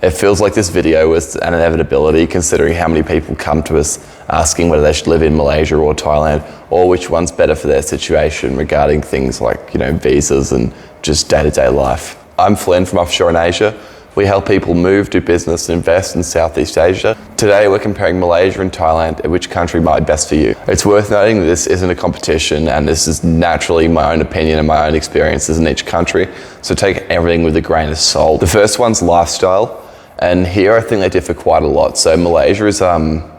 It feels like this video was an inevitability considering how many people come to us asking whether they should live in Malaysia or Thailand, or which one's better for their situation regarding things like, visas and just day-to-day life. I'm Flynn from Offshore in Asia. We help people move, do business and invest in Southeast Asia. Today we're comparing Malaysia and Thailand and which country might be best for you. It's worth noting that this isn't a competition and this is naturally my own opinion and my own experiences in each country, so take everything with a grain of salt. The first one's lifestyle, and here I think they differ quite a lot. So Malaysia is a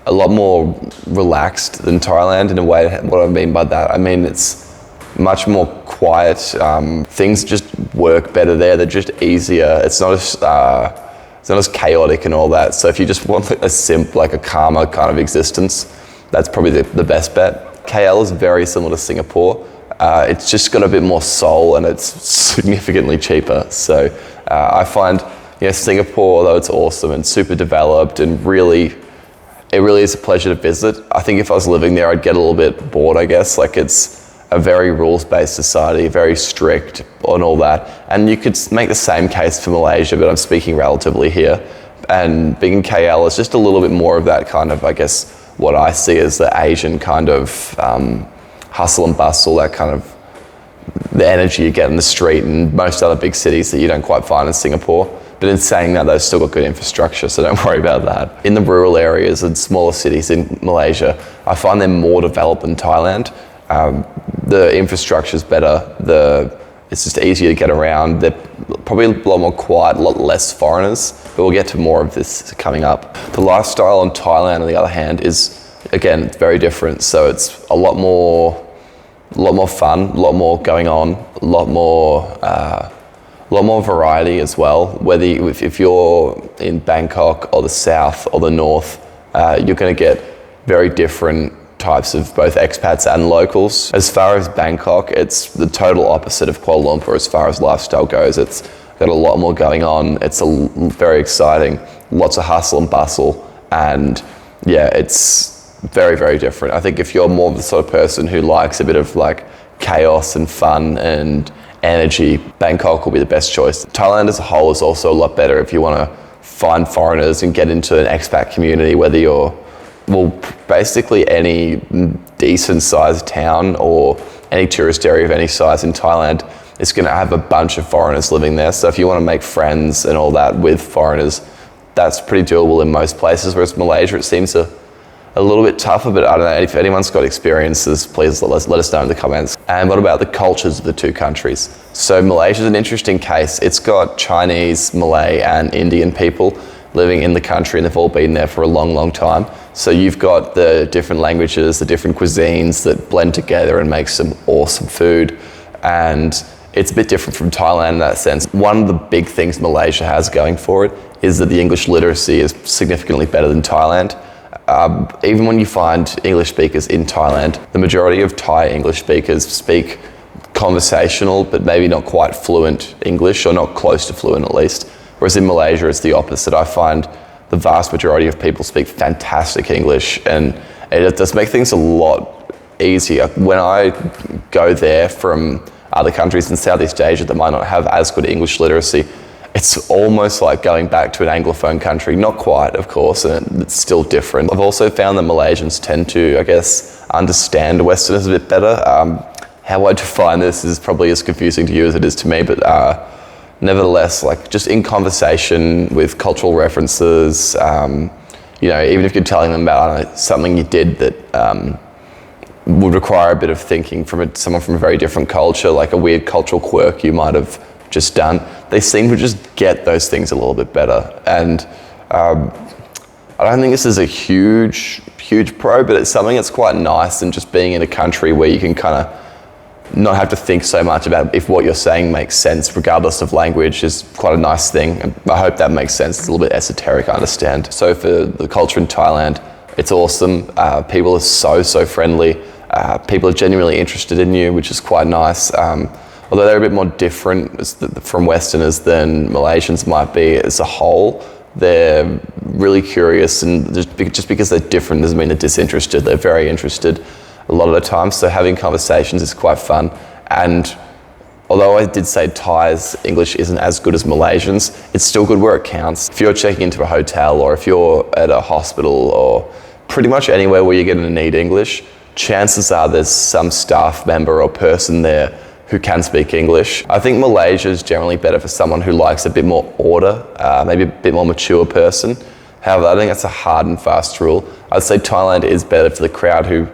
lot more relaxed than Thailand in a way. What I mean by that, I mean it's much more quiet. Things just work better there. They're just easier. It's not as chaotic and all that. So if you just want a simple, like a calmer kind of existence, that's probably the best bet. KL is very similar to Singapore. It's just got a bit more soul and it's significantly cheaper. So I find, Singapore, although it's awesome and super developed and it really is a pleasure to visit. I think if I was living there, I'd get a little bit bored, I guess. Like it's a very rules-based society, very strict on all that. And you could make the same case for Malaysia, but I'm speaking relatively here. And being in KL is just a little bit more of that kind of, I guess, what I see as the Asian kind of hustle and bustle, that kind of the energy you get in the street and most other big cities that you don't quite find in Singapore. But in saying that, they've still got good infrastructure, so don't worry about that. In the rural areas and smaller cities in Malaysia, I find they're more developed than Thailand. The infrastructure's better, it's just easier to get around. They're probably a lot more quiet, a lot less foreigners, but we'll get to more of this coming up. The lifestyle in Thailand, on the other hand, is, again, it's very different. So it's a lot more fun, a lot more going on, a lot more variety as well. Whether if you're in Bangkok or the south or the north, you're going to get very different types of both expats and locals. As far as Bangkok, it's the total opposite of Kuala Lumpur as far as lifestyle goes. It's got a lot more going on. It's very exciting, lots of hustle and bustle, and it's very, very different. I think if you're more of the sort of person who likes a bit of like chaos and fun and energy, Bangkok will be the best choice. Thailand as a whole is also a lot better if you want to find foreigners and get into an expat community, whether you're basically any decent sized town or any tourist area of any size in Thailand is going to have a bunch of foreigners living there. So if you want to make friends and all that with foreigners, that's pretty doable in most places, whereas Malaysia, it seems a little bit tougher, but I don't know, if anyone's got experiences, please let us know in the comments. And what about the cultures of the two countries? So Malaysia's an interesting case. It's got Chinese, Malay and Indian people living in the country, and they've all been there for a long, long time. So you've got the different languages, the different cuisines that blend together and make some awesome food. And it's a bit different from Thailand in that sense. One of the big things Malaysia has going for it is that the English literacy is significantly better than Thailand. Even when you find English speakers in Thailand, the majority of Thai English speakers speak conversational, but maybe not quite fluent English, or not close to fluent at least. Whereas in Malaysia, it's the opposite. I find the vast majority of people speak fantastic English, and it does make things a lot easier. When I go there from other countries in Southeast Asia that might not have as good English literacy, it's almost like going back to an Anglophone country. Not quite, of course, and it's still different. I've also found that Malaysians tend to, I guess, understand Westerners a bit better. How I define this is probably as confusing to you as it is to me, but nevertheless, like just in conversation with cultural references, even if you're telling them about something you did that would require a bit of thinking from someone from a very different culture, like a weird cultural quirk you might have just done, they seem to just get those things a little bit better. And I don't think this is a huge pro, but it's something that's quite nice, and just being in a country where you can kind of not have to think so much about if what you're saying makes sense, regardless of language, is quite a nice thing. And I hope that makes sense. It's a little bit esoteric, I understand. So for the culture in Thailand, it's awesome. People are so friendly. People are genuinely interested in you, which is quite nice. Although they're a bit more different from Westerners than Malaysians might be as a whole, they're really curious, and just because they're different doesn't mean they're disinterested. They're very interested a lot of the time, so having conversations is quite fun. And Although I did say Thai's English isn't as good as Malaysians, it's still good where it counts. If you're checking into a hotel or if you're at a hospital or pretty much anywhere where you're going to need English, chances are there's some staff member or person there who can speak English. I think Malaysia is generally better for someone who likes a bit more order, maybe a bit more mature person. However, I think that's a hard and fast rule. I'd say Thailand is better for the crowd who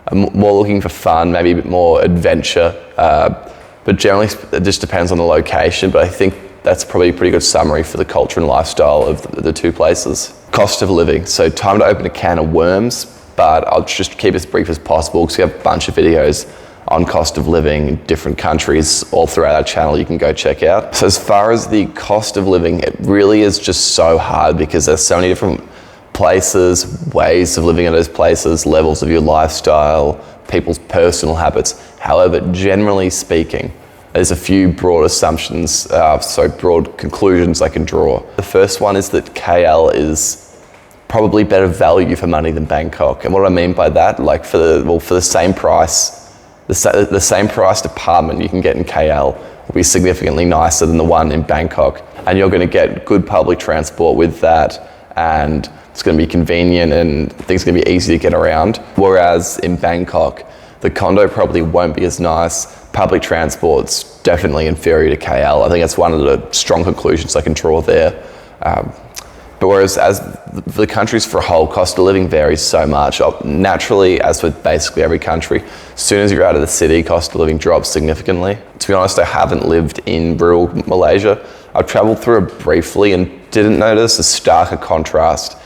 are more looking for fun, maybe a bit more adventure. But generally, it just depends on the location. But I think that's probably a pretty good summary for the culture and lifestyle of the two places. Cost of living. So time to open a can of worms, but I'll just keep it as brief as possible because we have a bunch of videos on cost of living in different countries all throughout our channel you can go check out. So as far as the cost of living, it really is just so hard because there's so many different places, ways of living in those places, levels of your lifestyle, people's personal habits. However, generally speaking, there's a few broad assumptions, broad conclusions I can draw. The first one is that KL is probably better value for money than Bangkok. And what I mean by that, like for the same price, the same priced apartment you can get in KL will be significantly nicer than the one in Bangkok. And you're going to get good public transport with that, and it's going to be convenient and things are going to be easy to get around. Whereas in Bangkok, the condo probably won't be as nice. Public transport's definitely inferior to KL. I think that's one of the strong conclusions I can draw there. But whereas as the countries for a whole, cost of living varies so much. Naturally, as with basically every country, as soon as you're out of the city, cost of living drops significantly. To be honest, I haven't lived in rural Malaysia. I've traveled through it briefly and didn't notice a starker contrast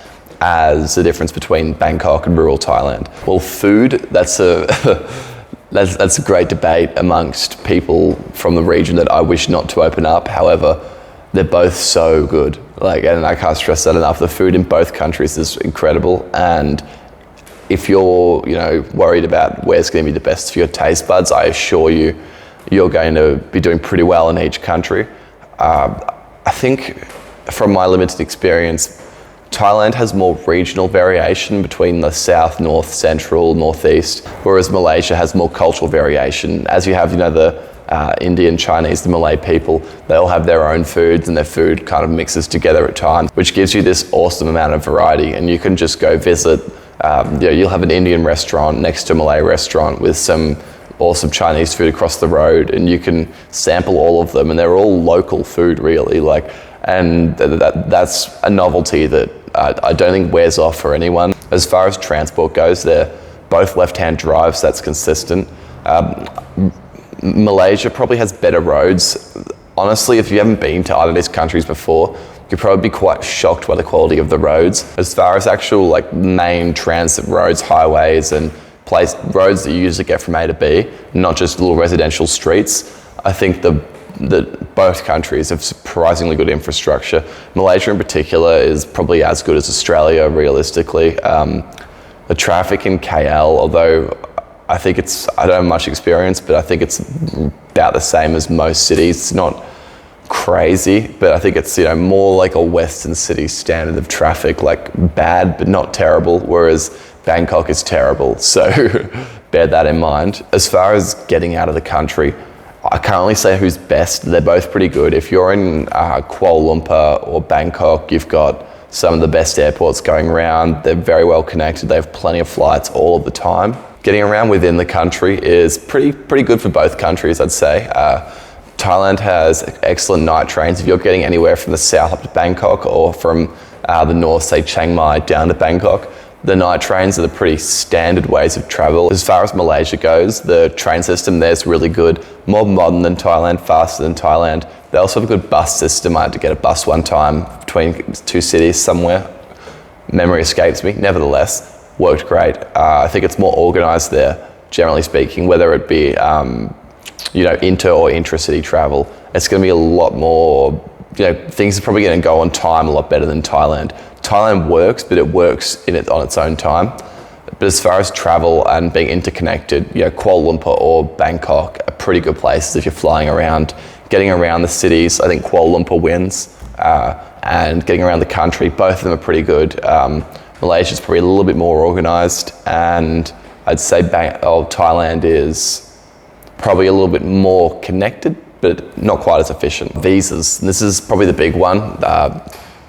as the difference between Bangkok and rural Thailand. Well, food, that's a great debate amongst people from the region that I wish not to open up. However, they're both so good. And I can't stress that enough. The food in both countries is incredible. And if you're, worried about where's going to be the best for your taste buds, I assure you, you're going to be doing pretty well in each country. I think from my limited experience, Thailand has more regional variation between the south, north, central, northeast, whereas Malaysia has more cultural variation. As you have, the Indian, Chinese, the Malay people, they all have their own foods and their food kind of mixes together at times, which gives you this awesome amount of variety. And you can just go visit, you'll have an Indian restaurant next to a Malay restaurant with some awesome Chinese food across the road, and you can sample all of them, and they're all local food really, and that's a novelty that I don't think wears off for anyone. As far as transport goes, they're both left-hand drives, that's consistent. Malaysia probably has better roads. Honestly, if you haven't been to either of these countries before, you'd probably be quite shocked by the quality of the roads. As far as actual main transit roads, highways, and roads that you usually get from A to B, not just little residential streets, I think that both countries have surprisingly good infrastructure. Malaysia in particular is probably as good as Australia, realistically. The traffic in KL, although I don't have much experience, but I think it's about the same as most cities. It's not crazy, but I think it's more like a Western city standard of traffic, bad but not terrible, whereas Bangkok is terrible. So bear that in mind. As far as getting out of the country, I can't really say who's best. They're both pretty good. If you're in Kuala Lumpur or Bangkok, you've got some of the best airports going around. They're very well connected. They have plenty of flights all of the time. Getting around within the country is pretty good for both countries, I'd say. Thailand has excellent night trains. If you're getting anywhere from the south up to Bangkok or from the north, say Chiang Mai, down to Bangkok, the night trains are the pretty standard ways of travel. As far as Malaysia goes, the train system there is really good, more modern than Thailand, faster than Thailand. They also have a good bus system. I had to get a bus one time between two cities somewhere. Memory escapes me. Nevertheless, worked great. I think it's more organised there, generally speaking, whether it be inter or intra-city travel. It's going to be a lot more, things are probably going to go on time a lot better than Thailand. Thailand works, but it works on its own time. But as far as travel and being interconnected, Kuala Lumpur or Bangkok are pretty good places if you're flying around. Getting around the cities, I think Kuala Lumpur wins. And getting around the country, both of them are pretty good. Malaysia's probably a little bit more organised, and I'd say Thailand is probably a little bit more connected, but not quite as efficient. Visas, this is probably the big one.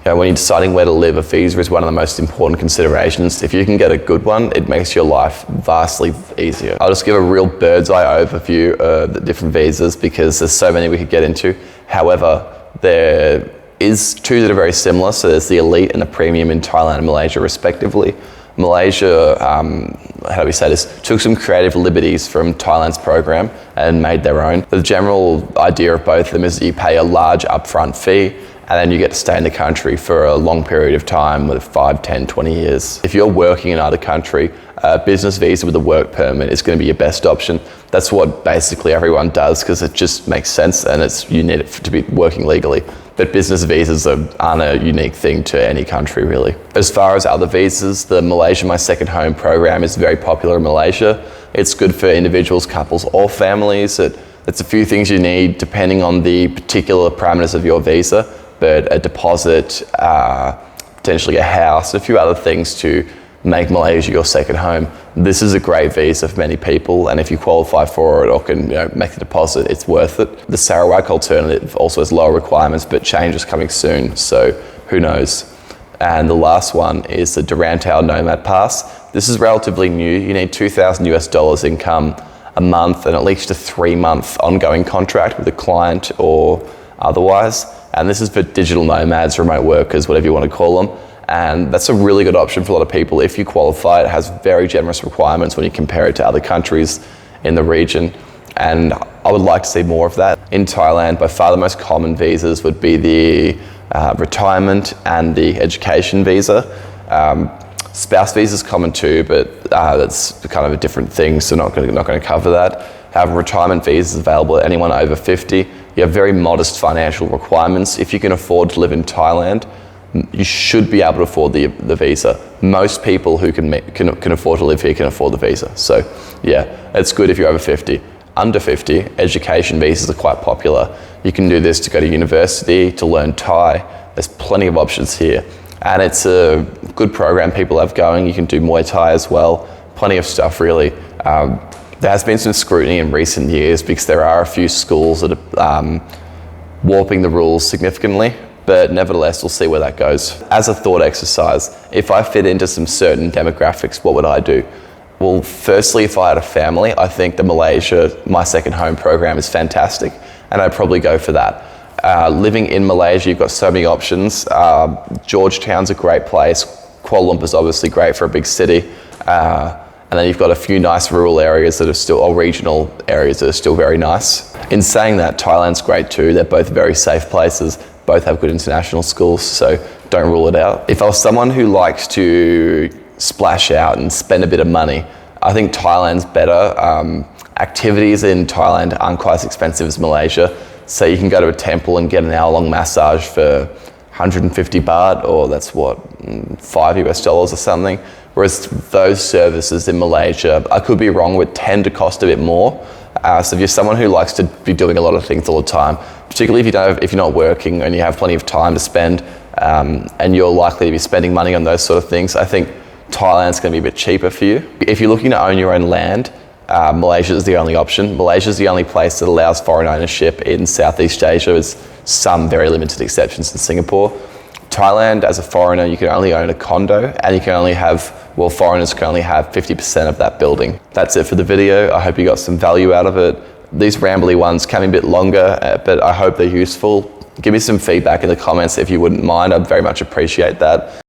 When you're deciding where to live, a visa is one of the most important considerations. If you can get a good one, it makes your life vastly easier. I'll just give a real bird's eye overview of the different visas because there's so many we could get into. However, there is two that are very similar. So there's the elite and the premium in Thailand and Malaysia respectively. Malaysia, how do we say this, took some creative liberties from Thailand's program and made their own. The general idea of both of them is that you pay a large upfront fee and then you get to stay in the country for a long period of time, with 5, 10, 20 years. If you're working in another country, a business visa with a work permit is going to be your best option. That's what basically everyone does because it just makes sense and you need it to be working legally. But business visas aren't a unique thing to any country really. As far as other visas, the Malaysia My Second Home program is very popular in Malaysia. It's good for individuals, couples or families. It's a few things you need depending on the particular parameters of your visa, but a deposit, potentially a house, and a few other things to make Malaysia your second home. This is a great visa for many people, and if you qualify for it or can make the deposit, it's worth it. The Sarawak alternative also has lower requirements, but change is coming soon, so who knows. And the last one is the Durantau Nomad Pass. This is relatively new. You need $2,000 income a month and at least a 3-month ongoing contract with a client or otherwise. And this is for digital nomads, remote workers, whatever you want to call them. And that's a really good option for a lot of people. If you qualify, it has very generous requirements when you compare it to other countries in the region. And I would like to see more of that. In Thailand, by far the most common visas would be the retirement and the education visa. Spouse visa is common too, but that's kind of a different thing, so not going to cover that. However, retirement visa is available to anyone over 50. You have very modest financial requirements. If you can afford to live in Thailand, you should be able to afford the visa. Most people who can afford to live here can afford the visa. So yeah, it's good if you're over 50. Under 50, education visas are quite popular. You can do this to go to university, to learn Thai. There's plenty of options here. And it's a good program people have going. You can do Muay Thai as well. Plenty of stuff really. There has been some scrutiny in recent years because there are a few schools that are warping the rules significantly, but nevertheless, we'll see where that goes. As a thought exercise, if I fit into some certain demographics, what would I do? Well, firstly, if I had a family, I think the Malaysia My Second Home program is fantastic, and I'd probably go for that. Living in Malaysia, you've got so many options. Georgetown's a great place. Kuala Lumpur's obviously great for a big city. And then you've got a few nice rural areas that are still, or regional areas that are still very nice. In saying that, Thailand's great too. They're both very safe places. Both have good international schools, so don't rule it out. If I was someone who likes to splash out and spend a bit of money, I think Thailand's better. Activities in Thailand aren't quite as expensive as Malaysia. So you can go to a temple and get an hour-long massage for 150 baht, or that's what, $5 or something. Whereas those services in Malaysia, I could be wrong, would tend to cost a bit more. So if you're someone who likes to be doing a lot of things all the time, particularly if you're not working and you have plenty of time to spend, and you're likely to be spending money on those sort of things, I think Thailand's going to be a bit cheaper for you. If you're looking to own your own land, Malaysia is the only option. Malaysia is the only place that allows foreign ownership in Southeast Asia. There's some very limited exceptions in Singapore. Thailand, as a foreigner, you can only own a condo, and you can only foreigners can only have 50% of that building. That's it for the video. I hope you got some value out of it. These rambly ones can be a bit longer, but I hope they're useful. Give me some feedback in the comments if you wouldn't mind. I'd very much appreciate that.